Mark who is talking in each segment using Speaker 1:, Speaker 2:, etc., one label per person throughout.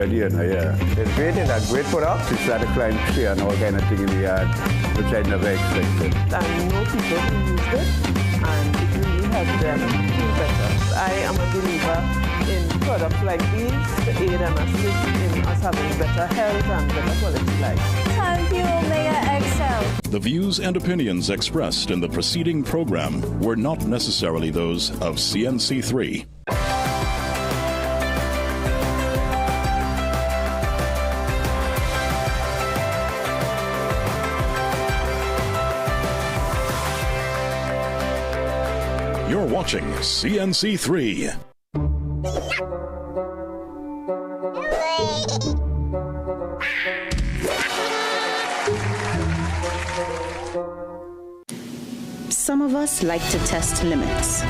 Speaker 1: Yeah. It's great. It's a great product. It's like a climb tree and all kind of thing in the yard, which I never expected.
Speaker 2: I know people who used it, and it really helped them feel better. I am a believer in products like these to aid and assist in us having better health and better quality life.
Speaker 3: Thank you, Omega XL.
Speaker 4: The views and opinions expressed in the preceding program were not necessarily those of CNC3. You're watching CNC3.
Speaker 5: Some of us like to test limits,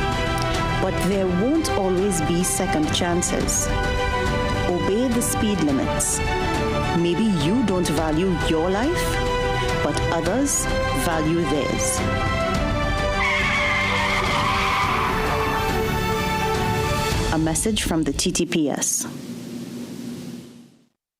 Speaker 5: but there won't always be second chances. Obey the speed limits. Maybe you don't value your life, but others value theirs. A message from the TTPS.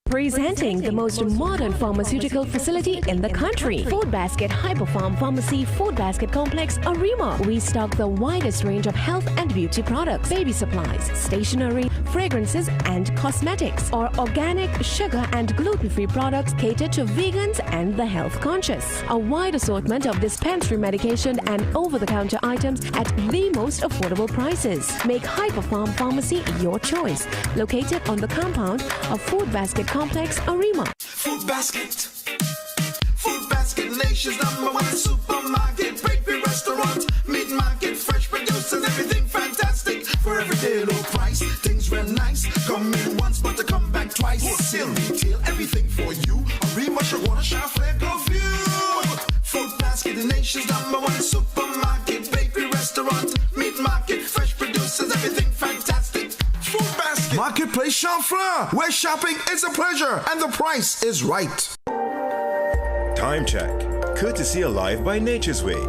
Speaker 6: Presenting the most modern pharmaceutical facility in the country, Food Basket Hyperfarm Pharmacy Food Basket Complex, Arima. We stock the widest range of health and beauty products, baby supplies, stationery, fragrances, and cosmetics. Our organic, sugar, and gluten-free products cater to vegans and the health conscious. A wide assortment of dispensary medication and over-the-counter items at the most affordable prices. Make Hyperfarm Pharmacy your choice. Located on the compound of Food Basket Complex, Arima.
Speaker 7: Food Basket. Food Basket, nation's #1 supermarket, bakery, restaurant, meat market, fresh producers, everything fantastic. For everyday low price, things real nice. Come in once, but to come back twice. Wholesale, retail, everything for you. Arima, Shagwana, Shafle, Glowview. Food Basket, the nation's #1 supermarket, bakery, restaurant, meat market, fresh producers, everything fantastic. Food Basket.
Speaker 8: Marketplace Champlain, where shopping is a pleasure and the price is right.
Speaker 9: Time check. Courtesy Alive by Nature's Way.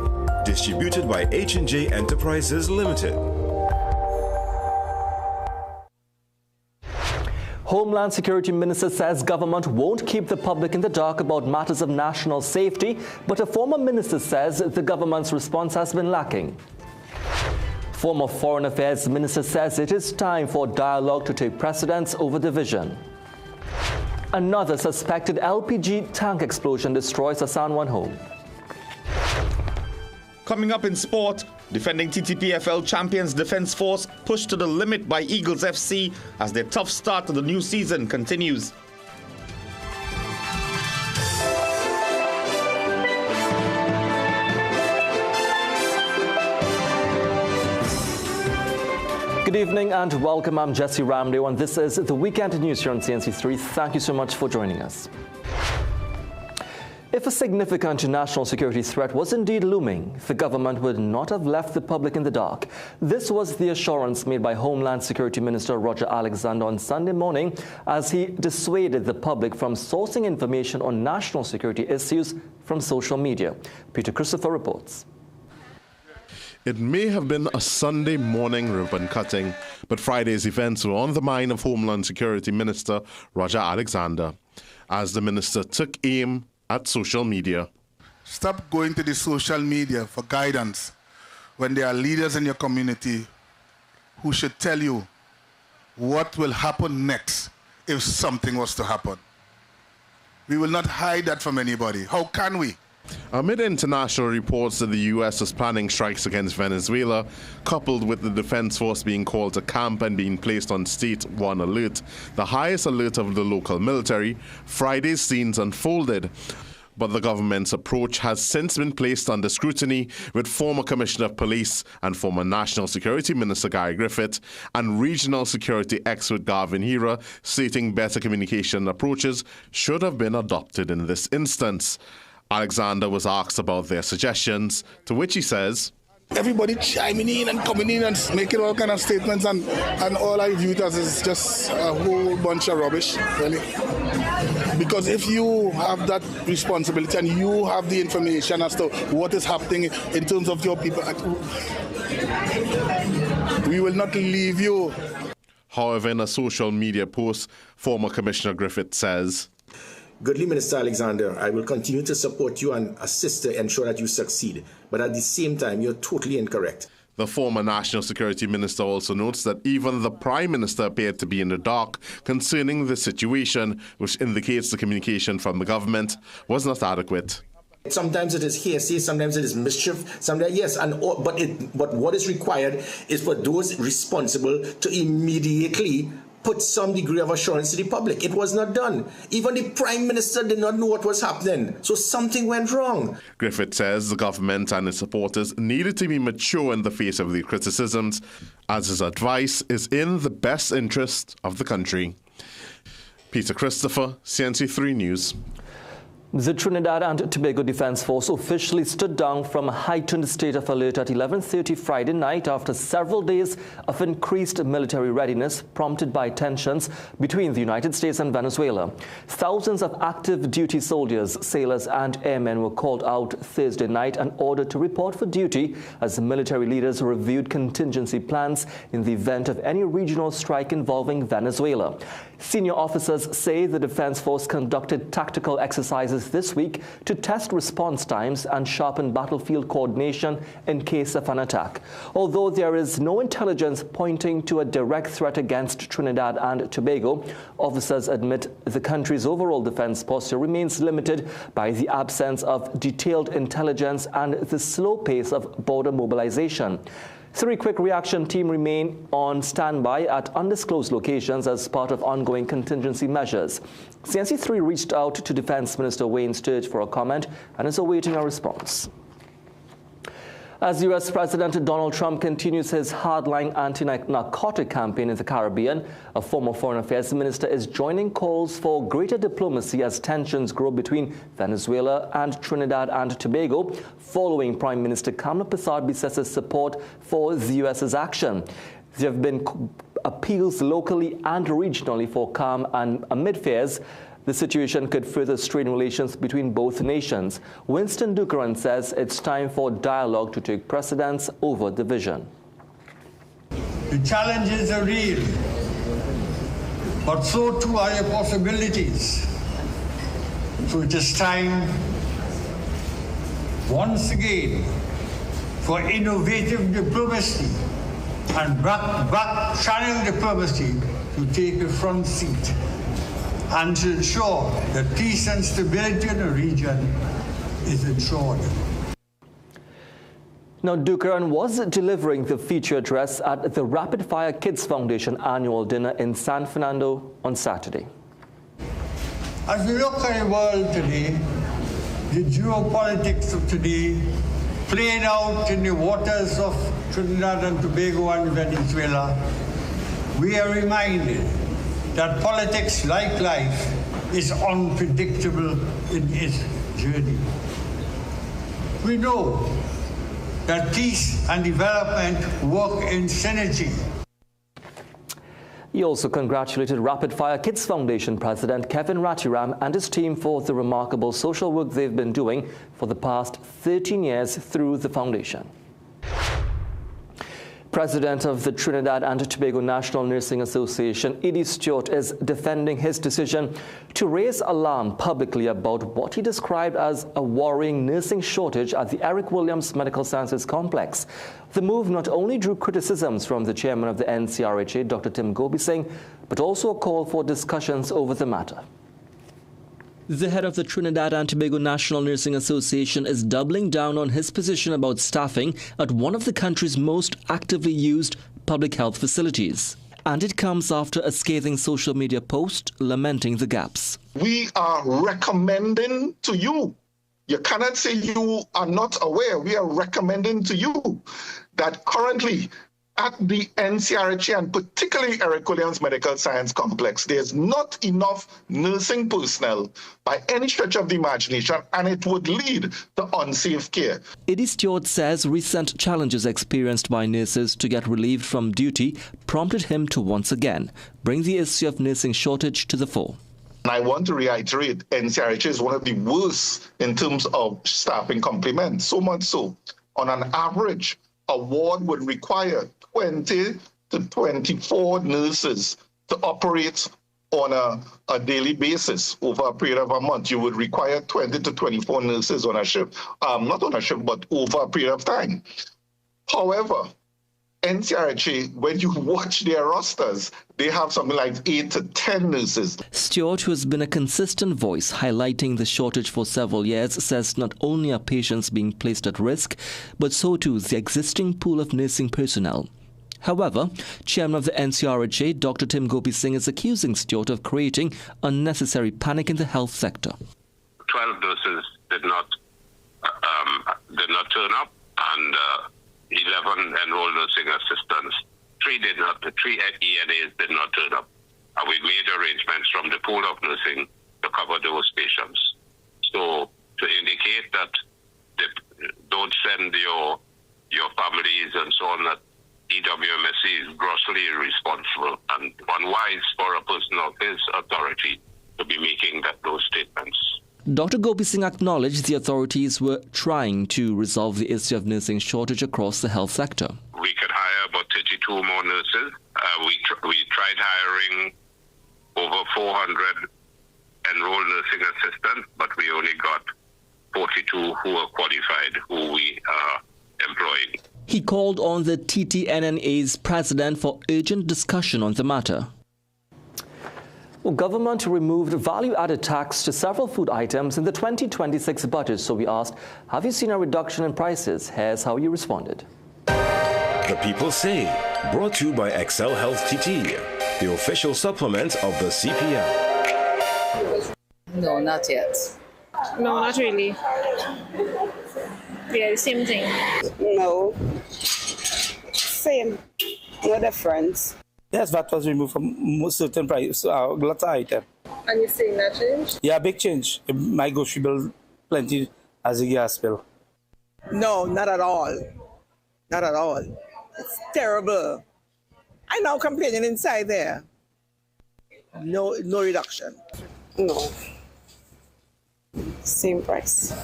Speaker 9: Distributed by H&J Enterprises Limited.
Speaker 10: Homeland Security Minister says government won't keep the public in the dark about matters of national safety, but a former minister says the government's response has been lacking. Former Foreign Affairs Minister says it is time for dialogue to take precedence over division. Another suspected LPG tank explosion destroys a San Juan home.
Speaker 11: Coming up in sport, defending TTPFL champions Defence Force pushed to the limit by Eagles FC as their tough start to the new season continues.
Speaker 10: Good evening and welcome. I'm Jesse Ramdeo and this is the Weekend News here on CNC3. Thank you so much for joining us. If a significant national security threat was indeed looming, the government would not have left the public in the dark. This was the assurance made by Homeland Security Minister Roger Alexander on Sunday morning as he dissuaded the public from sourcing information on national security issues from social media. Peter Christopher reports.
Speaker 12: It may have been a Sunday morning ribbon cutting, but Friday's events were on the mind of Homeland Security Minister Roger Alexander, as the minister took aim at social media.
Speaker 13: Stop going to the social media for guidance when there are leaders in your community who should tell you what will happen next if something was to happen. We will not hide that from anybody. How can we?
Speaker 12: Amid international reports that the U.S. is planning strikes against Venezuela, coupled with the Defense Force being called to camp and being placed on State 1 alert, the highest alert of the local military, Friday's scenes unfolded. But the government's approach has since been placed under scrutiny, with former Commissioner of Police and former National Security Minister Guy Griffith and regional security expert Garvin Hira stating better communication approaches should have been adopted in this instance. Alexander was asked about their suggestions, to which he says,
Speaker 13: Everybody chiming in and coming in and making all kind of statements, and all I view it as is just a whole bunch of rubbish, really. Because if you have that responsibility and you have the information as to what is happening in terms of your people, we will not leave you.
Speaker 12: However, in a social media post, former Commissioner Griffith says,
Speaker 14: Goodly Minister Alexander, I will continue to support you and assist to ensure that you succeed. But at the same time, you're totally incorrect.
Speaker 12: The former National Security Minister also notes that even the Prime Minister appeared to be in the dark concerning the situation, which indicates the communication from the government was not adequate.
Speaker 14: Sometimes it is hearsay, sometimes it is mischief, sometimes yes, but what is required is for those responsible to immediately put some degree of assurance to the public. It was not done. Even the Prime Minister did not know what was happening, so something went wrong.
Speaker 12: Griffith says the government and its supporters needed to be mature in the face of the criticisms, as his advice is in the best interest of the country. Peter Christopher, CNC3 News.
Speaker 10: The Trinidad and Tobago Defense Force officially stood down from a heightened state of alert at 11:30 Friday night after several days of increased military readiness prompted by tensions between the United States and Venezuela. Thousands of active duty soldiers, sailors and airmen were called out Thursday night and ordered to report for duty as military leaders reviewed contingency plans in the event of any regional strike involving Venezuela. Senior officers say the Defense Force conducted tactical exercises this week to test response times and sharpen battlefield coordination in case of an attack. Although there is no intelligence pointing to a direct threat against Trinidad and Tobago, officers admit the country's overall defense posture remains limited by the absence of detailed intelligence and the slow pace of border mobilization. 3 quick reaction team remain on standby at undisclosed locations as part of ongoing contingency measures. CNC3 reached out to Defense Minister Wayne Sturge for a comment and is awaiting a response. As U.S. President Donald Trump continues his hardline anti-narcotic campaign in the Caribbean, a former Foreign Affairs Minister is joining calls for greater diplomacy as tensions grow between Venezuela and Trinidad and Tobago, following Prime Minister Kamla Persad-Bissess's support for the U.S.'s action. There have been appeals locally and regionally for calm, and amid fears the situation could further strain relations between both nations. Winston Ducaran says it's time for dialogue to take precedence over division.
Speaker 15: The challenges are real, but so too are the possibilities. So it is time, once again, for innovative diplomacy and back-channel diplomacy to take a front seat, and to ensure that peace and stability in the region is ensured.
Speaker 10: Now, Ducaran was delivering the feature address at the Rapid Fire Kids Foundation annual dinner in San Fernando on Saturday.
Speaker 15: As we look at the world today, the geopolitics of today playing out in the waters of Trinidad and Tobago and Venezuela, we are reminded that politics, like life, is unpredictable in its journey. We know that peace and development work in synergy.
Speaker 10: He also congratulated Rapid Fire Kids Foundation President Kevin Ratiram and his team for the remarkable social work they've been doing for the past 13 years through the foundation. President of the Trinidad and Tobago National Nursing Association, Eddie Stewart, is defending his decision to raise alarm publicly about what he described as a worrying nursing shortage at the Eric Williams Medical Sciences Complex. The move not only drew criticisms from the chairman of the NCRHA, Dr. Tim Gobising, but also a call for discussions over the matter. The head of the Trinidad and Tobago National Nursing Association is doubling down on his position about staffing at one of the country's most actively used public health facilities. And it comes after a scathing social media post lamenting the gaps.
Speaker 16: We are recommending to you, you cannot say you are not aware, we are recommending to you that currently at the NCRHA and particularly Eric Williams Medical Science Complex, there's not enough nursing personnel by any stretch of the imagination, and it would lead to unsafe care.
Speaker 10: Eddie Stewart says recent challenges experienced by nurses to get relieved from duty prompted him to once again bring the issue of nursing shortage to the fore.
Speaker 16: And I want to reiterate, NCRHA is one of the worst in terms of staffing complement, so much so, on an average, a ward would require 20 to 24 nurses to operate on a daily basis over a period of a month. You would require 20 to 24 nurses on a shift, not on a shift, but over a period of time. However, NCRHA, when you watch their rosters, they have something like 8 to 10 nurses.
Speaker 10: Stewart, who has been a consistent voice highlighting the shortage for several years, says not only are patients being placed at risk, but so too is the existing pool of nursing personnel. However, Chairman of the NCRHA, Dr. Tim Gopi Singh, is accusing Stewart of creating unnecessary panic in the health sector.
Speaker 17: 12 nurses did not turn up, and 11 enrolled nursing assistants. 3 ENAs did not turn up. And we made arrangements from the pool of nursing to cover those patients. So to indicate that don't send your families and so on, that EWMSC is grossly irresponsible and unwise for a person of his authority to be making those statements.
Speaker 10: Dr. Gopi Singh acknowledged the authorities were trying to resolve the issue of nursing shortage across the health sector.
Speaker 17: We could hire about 32 more nurses. We tried hiring over 400 enrolled nursing assistants, but we only got 42 who are qualified, who we employed.
Speaker 10: He called on the TTNNA's president for urgent discussion on the matter. Well, government removed value-added tax to several food items in the 2026 budget. So we asked, have you seen a reduction in prices? Here's how you responded.
Speaker 9: The People Say, brought to you by Excel Health TT, the official supplement of the CPM.
Speaker 18: No, not yet.
Speaker 19: No, not really. Yeah, the same thing.
Speaker 20: No. Same. No difference.
Speaker 21: Yes, VAT was removed from certain prices, lots of items.
Speaker 19: And you're seeing that change?
Speaker 21: Yeah, big change. My grocery bill plenty as a gas bill.
Speaker 22: No, not at all. Not at all. It's terrible. I now complaining inside there. No reduction.
Speaker 20: No. Same price.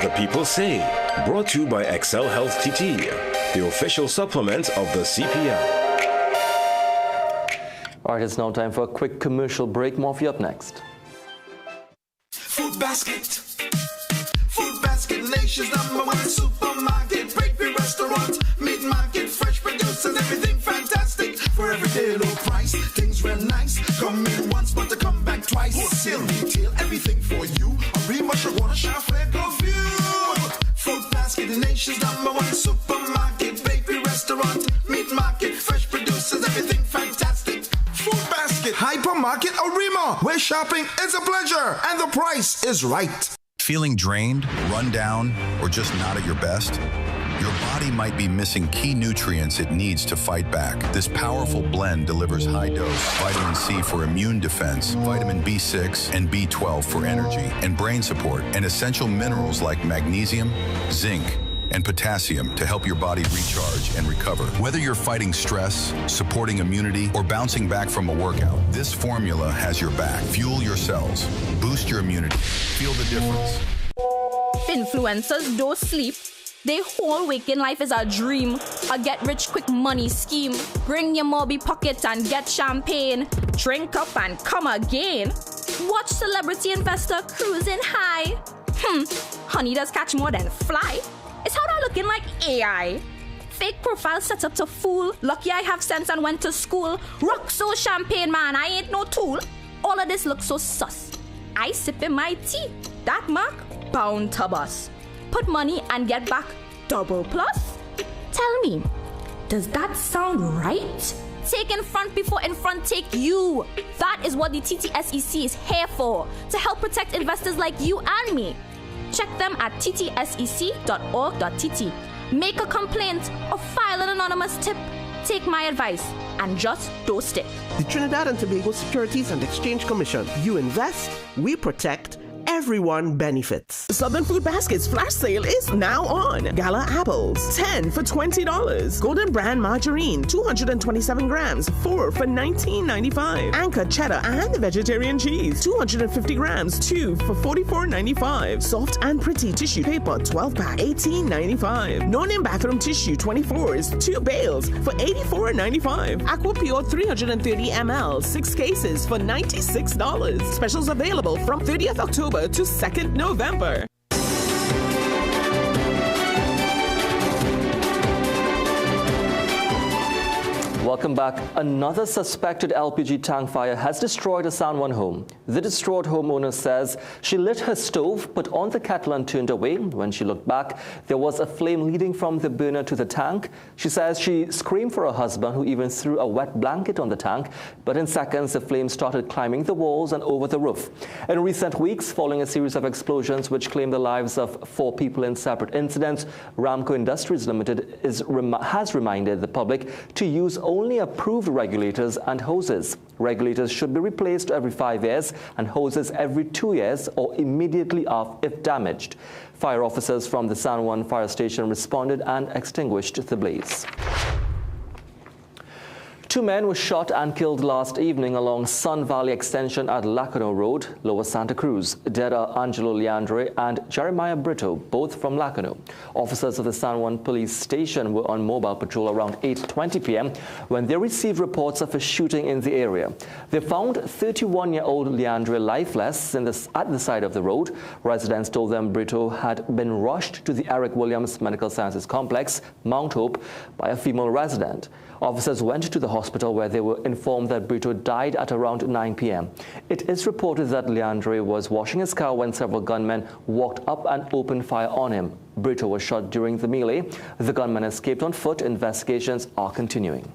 Speaker 9: The People Say, brought to you by Excel Health TT, the official supplement of the CPM.
Speaker 10: All right, it's now time for a quick commercial break. More for you up next.
Speaker 7: Food Basket. Food Basket, nation's #1 supermarket. Bakery, restaurant, meat market, fresh producers, everything fantastic. For everyday low price, things real nice. Come in once, but to come back twice. Wholesale, retail, everything for you. A Rima, Shagwana, Shafle, go view. Food Basket, the nation's #1 supermarket. Bakery, restaurant, meat market, fresh producers, everything fantastic.
Speaker 8: Food Basket, Hypermarket Arima, where shopping is a pleasure and the price is right.
Speaker 23: Feeling drained, run down, or just not at your best? Your body might be missing key nutrients it needs to fight back. This powerful blend delivers high dose vitamin C for immune defense, vitamin B6 and B12 for energy and brain support, and essential minerals like magnesium, zinc, and potassium to help your body recharge and recover. Whether you're fighting stress, supporting immunity, or bouncing back from a workout, this formula has your back. Fuel your cells, boost your immunity, feel the difference.
Speaker 24: Influencers don't sleep. Their whole waking life is a dream, a get-rich-quick money scheme. Bring your mobby pockets and get champagne. Drink up and come again. Watch celebrity investor cruising high. Honey does catch more than fly. It's how they're looking like AI. Fake profile set up to fool. Lucky I have sense and went to school. Rock so champagne, man, I ain't no tool. All of this looks so sus. I sip in my tea. That mark, bound to bust. Put money and get back double plus. Tell me, does that sound right? Take in front before in front take you. That is what the TTSEC is here for. To help protect investors like you and me. Check them at ttsec.org.tt. Make a complaint or file an anonymous tip. Take my advice and just don't stick.
Speaker 25: The Trinidad and Tobago Securities and Exchange Commission. You invest, we protect,
Speaker 1: everyone benefits. Southern Food Basket's flash sale is now on. Gala apples, 10 for $20. Golden Brand margarine, 227 grams, 4 for $19.95. Anchor cheddar and vegetarian cheese, 250 grams, 2 for $44.95. Soft and pretty tissue paper, 12-pack, $18.95. Non-in bathroom tissue, 24s, 2 bales for $84.95. Aqua Pure 330 ml, 6 cases for $96. Specials available from 30th October to 2nd November.
Speaker 10: Welcome back. Another suspected LPG tank fire has destroyed a San Juan home. The distraught homeowner says she lit her stove, put on the kettle and turned away. When she looked back, there was a flame leading from the burner to the tank. She says she screamed for her husband, who even threw a wet blanket on the tank. But in seconds, the flames started climbing the walls and over the roof. In recent weeks, following a series of explosions which claimed the lives of 4 people in separate incidents, Ramco Industries Limited has reminded the public to use only approved regulators and hoses. Regulators should be replaced every 5 years and hoses every 2 years or immediately if damaged. Fire officers from the San Juan Fire Station responded and extinguished the blaze. 2 men were shot and killed last evening along Sun Valley Extension at Lacano Road, Lower Santa Cruz. Dead are Angelo Leandre and Jeremiah Brito, both from Lacano. Officers of the San Juan Police Station were on mobile patrol around 8:20 p.m. when they received reports of a shooting in the area. They found 31-year-old Leandre lifeless at the side of the road. Residents told them Brito had been rushed to the Eric Williams Medical Sciences Complex, Mount Hope, by a female resident. Officers went to the hospital where they were informed that Brito died at around 9 p.m. It is reported that Leandre was washing his car when several gunmen walked up and opened fire on him. Brito was shot during the melee. The gunman escaped on foot. Investigations are continuing.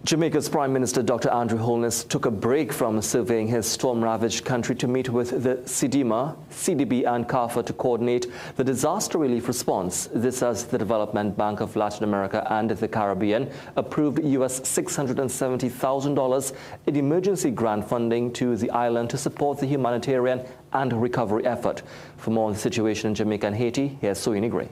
Speaker 10: Jamaica's Prime Minister Dr. Andrew Holness took a break from surveying his storm-ravaged country to meet with the CDMA, CDB and CARFA to coordinate the disaster relief response. This as the Development Bank of Latin America and the Caribbean approved US $670,000 in emergency grant funding to the island to support the humanitarian and recovery effort. For more on the situation in Jamaica and Haiti, here's Soini Gray.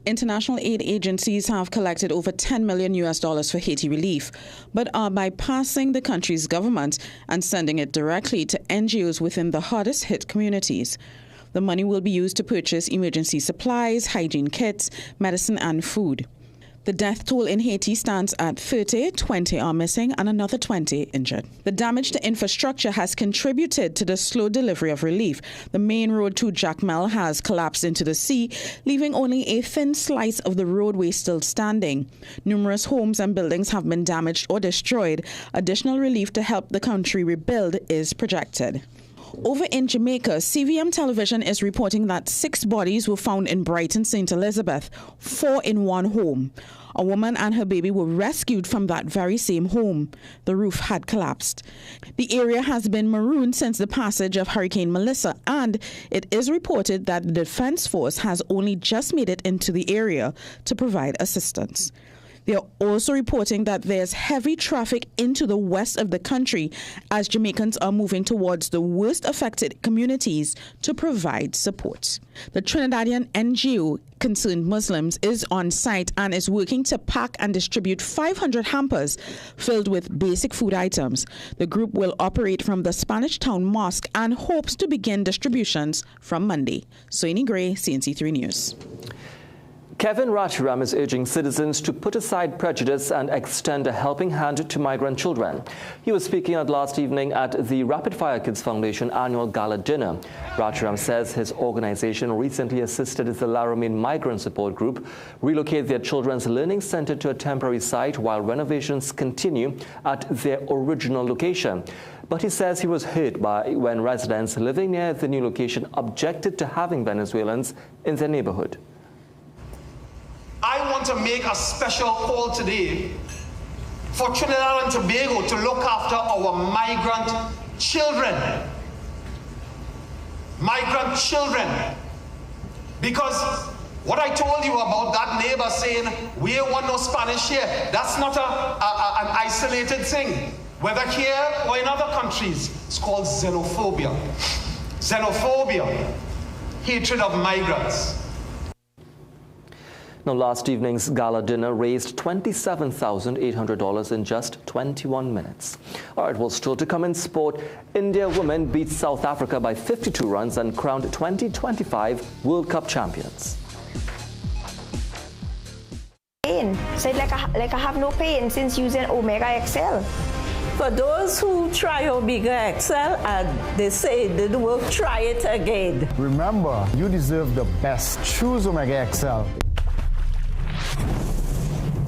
Speaker 2: International aid agencies have collected over $10 million for Haiti relief, but are bypassing the country's government and sending it directly to NGOs within the hardest hit communities. The money will be used to purchase emergency supplies, hygiene kits, medicine, and food. The death toll in Haiti stands at 30, 20 are missing, and another 20 injured. The damage to infrastructure has contributed to the slow delivery of relief. The main road to Jacmel has collapsed into the sea, leaving only a thin slice of the roadway still standing. Numerous homes and buildings have been damaged or destroyed. Additional relief to help the country rebuild is projected. Over in Jamaica, CVM Television is reporting that 6 bodies were found in Brighton, St. Elizabeth, 4 in one home. A woman and her baby were rescued from that very same home. The roof had collapsed. The area has been marooned since the passage of Hurricane Melissa, and it is reported that the Defense Force has only just made it into the area to provide assistance. They are also reporting that there's heavy traffic into the west of the country as Jamaicans are moving towards the worst affected communities to provide support. The Trinidadian NGO Concerned Muslims is on site and is working to pack and distribute 500 hampers filled with basic food items. The group will operate from the Spanish Town Mosque and hopes to begin distributions from Monday. Soini Gray, CNC3 News.
Speaker 10: Kevin Rathiram is urging citizens to put aside prejudice and extend a helping hand to migrant children. He was speaking out last evening at the Rapid Fire Kids Foundation annual gala dinner. Rathiram says his organization recently assisted the Laramie Migrant Support Group relocate their children's learning center to a temporary site while renovations continue at their original location. But he says he was hurt when residents living near the new location objected to having Venezuelans in their neighborhood.
Speaker 3: I want to make a special call today for Trinidad and Tobago to look after our migrant children. Migrant children. Because What I told you about that neighbor saying, we don't want no Spanish here, that's not an isolated thing. Whether here or in other countries, it's called xenophobia. Xenophobia, hatred of migrants.
Speaker 10: Now, last evening's gala dinner raised $27,800 in just 21 minutes. All right, well, still to come in sport, India women beat South Africa by 52 runs and crowned 2025 World Cup champions.
Speaker 4: Pain. So like I have no pain since using Omega XL.
Speaker 5: For those who try Omega XL and they say it didn't work, try it again.
Speaker 6: Remember, you deserve the best. Choose Omega XL.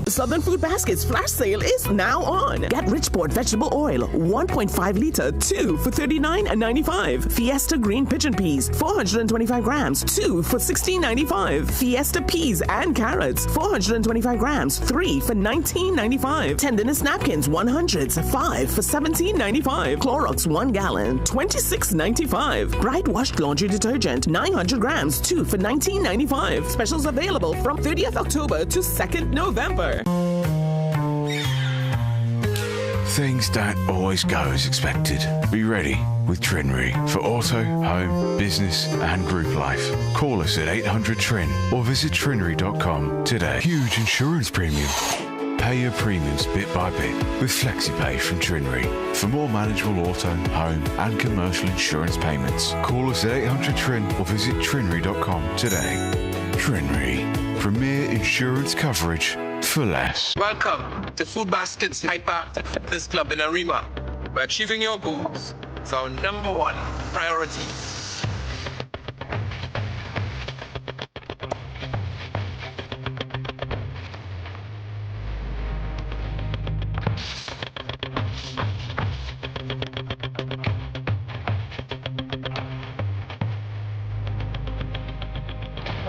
Speaker 1: Southern Food Basket's flash sale is now on. Get Richport vegetable oil, 1.5 liter, 2 for $39.95. Fiesta green pigeon peas, 425 grams, 2 for $16.95. Fiesta peas and carrots, 425 grams, 3 for $19.95. Tenderness napkins, 100s, 5 for $17.95. Clorox 1 gallon, $26.95. Bright washed laundry detergent, 900 grams, 2 for $19.95. Specials available from 30th October to 2nd November.
Speaker 18: Things don't always go as expected. Be ready with Trinry for auto, home, business and group life. Call us at 800-TRIN or visit trinry.com today. Huge insurance premium. Pay your premiums bit by bit with FlexiPay from Trinry. For more manageable auto, home and commercial insurance payments, call us at 800-TRIN or visit trinry.com today. Trinry. Premier insurance coverage for less.
Speaker 25: Welcome to Food Basket's Hyper Fitness Club in Arima, where achieving your goals is our #1 priority.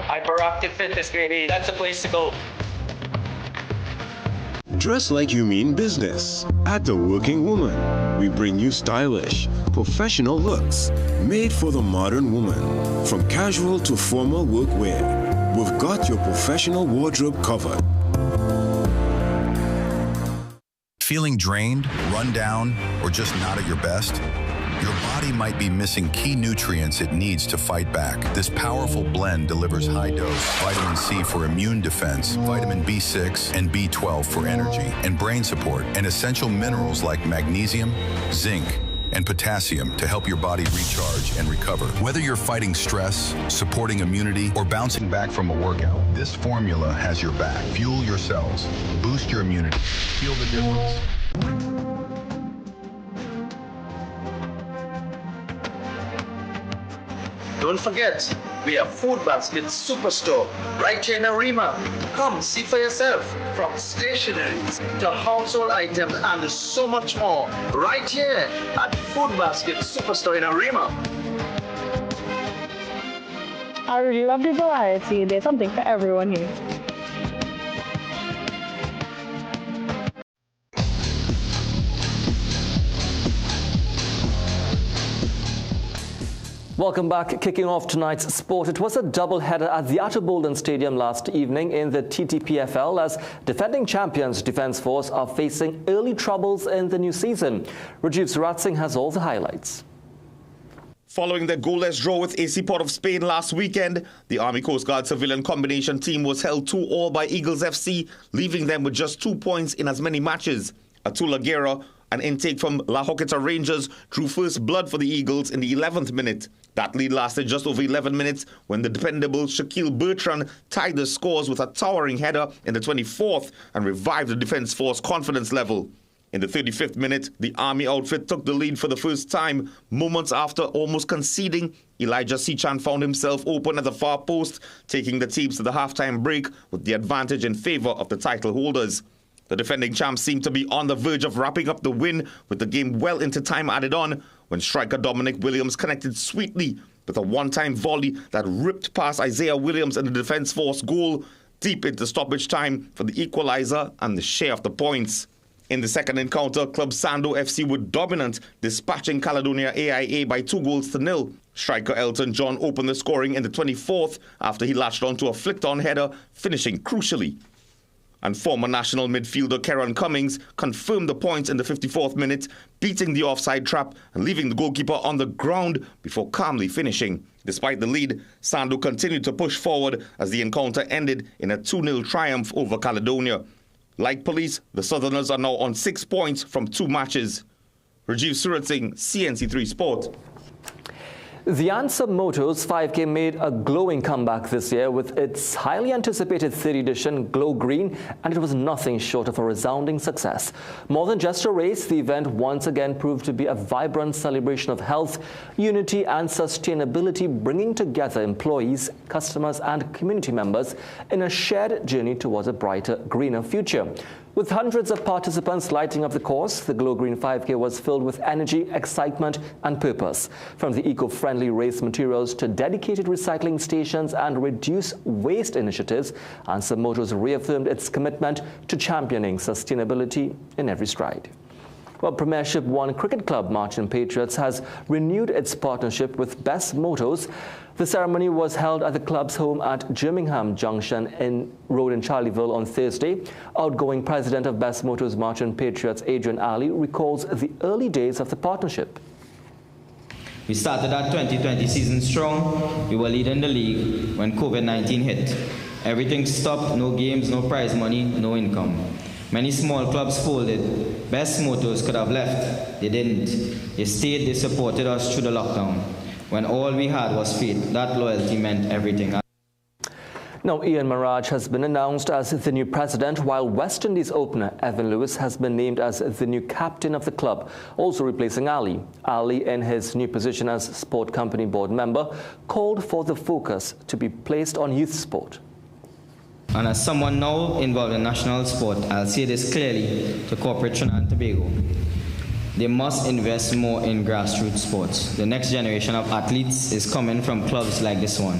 Speaker 25: Hyperactive Fitness, baby. That's the place to go.
Speaker 9: Dress like you mean business. At The Working Woman, we bring you stylish, professional looks made for the modern woman. From casual to formal workwear, we've got your professional wardrobe covered.
Speaker 23: Feeling drained, run down, or just not at your best? Your body might be missing key nutrients it needs to fight back. This powerful blend delivers high-dose vitamin C for immune defense, vitamin B6 and B12 for energy and brain support, and essential minerals like magnesium, zinc, and potassium to help your body recharge and recover. Whether you're fighting stress, supporting immunity, or bouncing back from a workout, this formula has your back. Fuel your cells, boost your immunity. Feel the difference.
Speaker 25: Don't forget, we have Food Basket Superstore right here in Arima. Come see for yourself. From stationeries to household items and so much more. Right here at Food Basket Superstore in Arima.
Speaker 19: I really love the variety. There's something for everyone here.
Speaker 10: Welcome back. Kicking off tonight's sport, it was a double-header at the Atterbolden Stadium last evening in the TTPFL as defending champions Defence Force are facing early troubles in the new season. Rajiv Suratsingh has all the highlights.
Speaker 11: Following their goalless draw with AC Port of Spain last weekend, the Army Coast Guard civilian combination team was held 2-2 by Eagles FC, leaving them with just 2 points in as many matches. Atula Guerra, an intake from La Hoqueta Rangers, drew first blood for the Eagles in the 11th minute. That lead lasted just over 11 minutes when the dependable Shaquille Bertrand tied the scores with a towering header in the 24th and revived the Defence Force confidence level. In the 35th minute, the Army outfit took the lead for the first time. Moments after almost conceding, Elijah Sichan found himself open at the far post, taking the teams to the halftime break with the advantage in favour of the title holders. The defending champs seemed to be on the verge of wrapping up the win with the game well into time added on when striker Dominic Williams connected sweetly with a one-time volley that ripped past Isaiah Williams in the Defence Force goal deep into stoppage time for the equaliser and the share of the points. In the second encounter, Club Sando FC were dominant, dispatching Caledonia AIA by 2-0. Striker Elton John opened the scoring in the 24th after he latched onto a flicked-on header, finishing crucially. And former national midfielder Kieran Cummings confirmed the points in the 54th minute, beating the offside trap and leaving the goalkeeper on the ground before calmly finishing. Despite the lead, Sando continued to push forward as the encounter ended in a 2-0 triumph over Caledonia. Like Police, the Southerners are now on 6 points from 2 matches. Rajiv Suratsingh, CNC3 Sport.
Speaker 10: The Answer Motors 5K made a glowing comeback this year with its highly anticipated 3rd edition Glow Green, and it was nothing short of a resounding success. More than just a race, the event once again proved to be a vibrant celebration of health, unity and sustainability, bringing together employees, customers and community members in a shared journey towards a brighter, greener future. With hundreds of participants lighting up the course, the Glow Green 5K was filled with energy, excitement and purpose. From the eco-friendly race materials to dedicated recycling stations and reduce waste initiatives, Answer Motors reaffirmed its commitment to championing sustainability in every stride. Well, Premiership 1 Cricket Club Marchant Patriots has renewed its partnership with Best Motors. The ceremony was held at the club's home at Birmingham Junction Road in Charleville on Thursday. Outgoing president of Best Motors Marchant Patriots, Adrian Ali, recalls the early days of the partnership.
Speaker 12: We started our 2020 season strong. We were leading the league when COVID-19 hit. Everything stopped, no games, no prize money, no income. Many small clubs folded. Best Motors could have left. They didn't. They stayed, they supported us through the lockdown. When all we had was faith, that loyalty meant everything.
Speaker 10: Now, Ian Maraj has been announced as the new president, while West Indies opener Evan Lewis has been named as the new captain of the club, also replacing Ali. Ali, in his new position as sport company board member, called for the focus to be placed on youth sport.
Speaker 12: And as someone now involved in national sport, I'll say this clearly to corporate Trinidad and Tobago. They must invest more in grassroots sports. The next generation of athletes is coming from clubs like this one.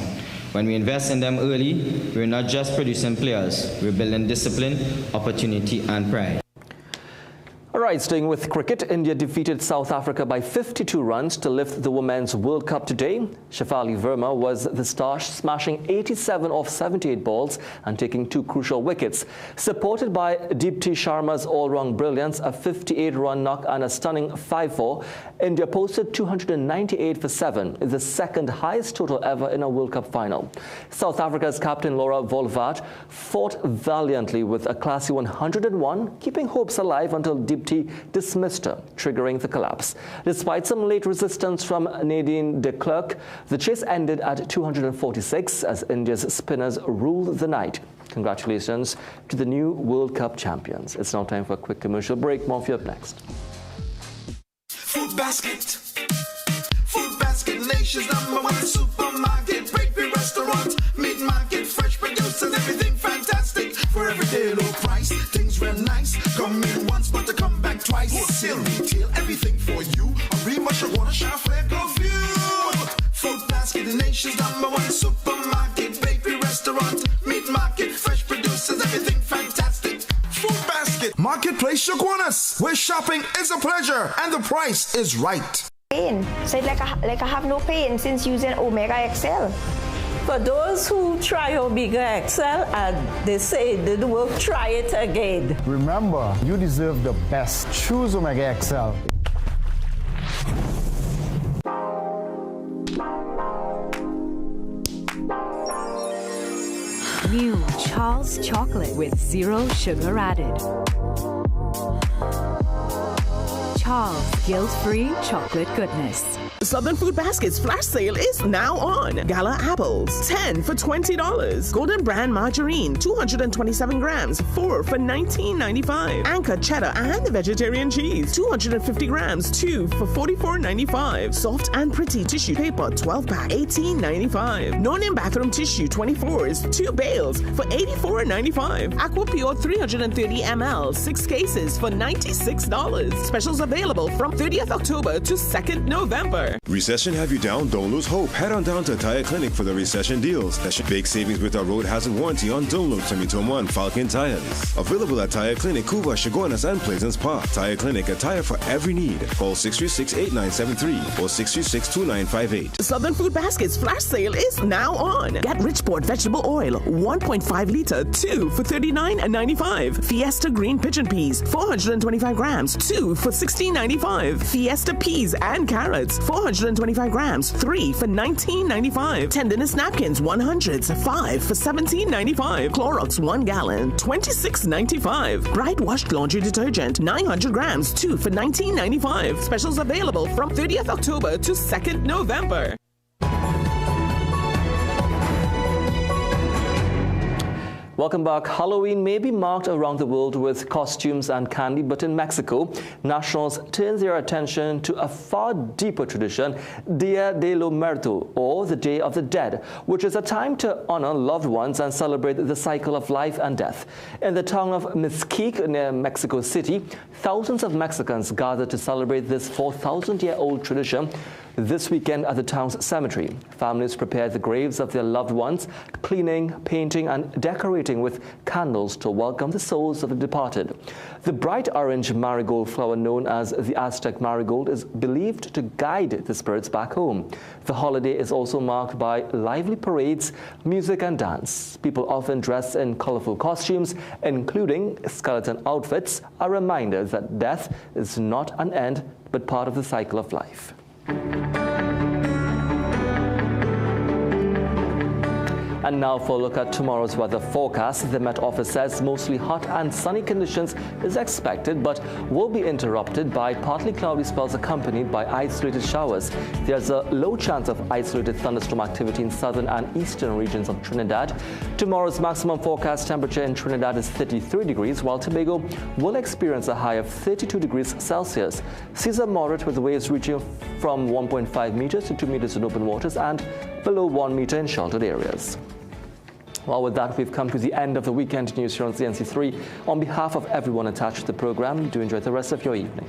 Speaker 12: When we invest in them early, we're not just producing players, we're building discipline, opportunity and pride.
Speaker 10: All right, staying with cricket, India defeated South Africa by 52 runs to lift the Women's World Cup today. Shefali Verma was the star, smashing 87 off 78 balls and taking 2 crucial wickets. Supported by Deepti Sharma's all-round brilliance, a 58-run knock and a stunning 5-4, India posted 298 for 7, the second highest total ever in a World Cup final. South Africa's captain Laura Volvaert fought valiantly with a classy 101, keeping hopes alive until Deepti dismissed her, triggering the collapse. Despite some late resistance from Nadine de Klerk, the chase ended at 246 as India's spinners ruled the night. Congratulations to the new World Cup champions. It's now time for a quick commercial break. More for you up next.
Speaker 7: Food Basket. Food Basket, nation's #1 supermarket. Bakery, restaurant, meat market, fresh producers, everything fantastic. For everyday low price, things real nice. Come in once, but to come back twice. Wholesale, retail, everything for you. A remush, I wanna shop, let go view. Food Basket, the nation's #1 supermarket. Bakery, restaurant, meat market, fresh producers, everything fantastic. Food Basket.
Speaker 8: Marketplace Shaguanas, where shopping is a pleasure and the price is right.
Speaker 4: Pain. So like I have no pain since using Omega XL.
Speaker 5: For those who try Omega XL and they say it didn't work, try it again.
Speaker 6: Remember, you deserve the best. Choose Omega XL.
Speaker 13: New Charles chocolate with 0 sugar added. Charles guilt-free chocolate goodness.
Speaker 1: Southern Food Basket's flash sale is now on. Gala apples, 10 for $20. Golden brand margarine, 227 grams, 4 for $19.95. Anchor cheddar and vegetarian cheese, 250 grams, 2 for $44.95. Soft and pretty tissue paper, 12-pack, $18.95. Non-in bathroom tissue, 24s, 2 bales for $84.95. Aqua Pure 330 ml, 6 cases for $96. Specials available from 30th October to 2nd November.
Speaker 9: Recession have you down? Don't lose hope. Head on down to Tire Clinic for the recession deals. That should big savings with our road hazard warranty on Dunlop, Sumitomo, and Falcon tires. Available at Tire Clinic, Cuba, Chaguanas, and Pleasance Park. Tire Clinic, a tire for every need. Call 636-8973 or 636-2958.
Speaker 1: Southern Food Basket's flash sale is now on. Get Richport vegetable oil, 1.5 liter, 2 for $39.95. Fiesta green pigeon peas, 425 grams, 2 for $16.95. Fiesta peas and carrots, 425 grams, 3 for $19.95. Tenderness napkins, 100s, 5 for $17.95. Clorox 1 gallon, $26.95. Bright washed laundry detergent, 900 grams, 2 for $19.95. Specials available from 30th October to 2nd November.
Speaker 10: Welcome back. Halloween may be marked around the world with costumes and candy, but in Mexico, nationals turn their attention to a far deeper tradition, Dia de los Muertos, or the Day of the Dead, which is a time to honor loved ones and celebrate the cycle of life and death. In the town of Mesquite near Mexico City, thousands of Mexicans gather to celebrate this 4,000-year-old tradition this weekend at the town's cemetery. Families prepare the graves of their loved ones, cleaning, painting, and decorating with candles to welcome the souls of the departed. The bright orange marigold flower, known as the Aztec marigold, is believed to guide the spirits back home. The holiday is also marked by lively parades, music, and dance. People often dress in colorful costumes, including skeleton outfits, a reminder that death is not an end, but part of the cycle of life. And now for a look at tomorrow's weather forecast. The Met Office says mostly hot and sunny conditions is expected, but will be interrupted by partly cloudy spells accompanied by isolated showers. There's a low chance of isolated thunderstorm activity in southern and eastern regions of Trinidad. Tomorrow's maximum forecast temperature in Trinidad is 33 degrees, while Tobago will experience a high of 32 degrees Celsius. Seas are moderate, with waves reaching from 1.5 meters to 2 meters in open waters and below 1 meter in sheltered areas. Well, with that, we've come to the end of the weekend news here on CNC3. On behalf of everyone attached to the program, do enjoy the rest of your evening.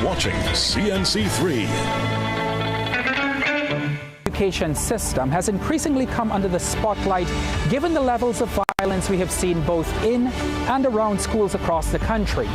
Speaker 14: Watching CNC3.
Speaker 15: Education system has increasingly come under the spotlight given the levels of violence we have seen both in and around schools across the country.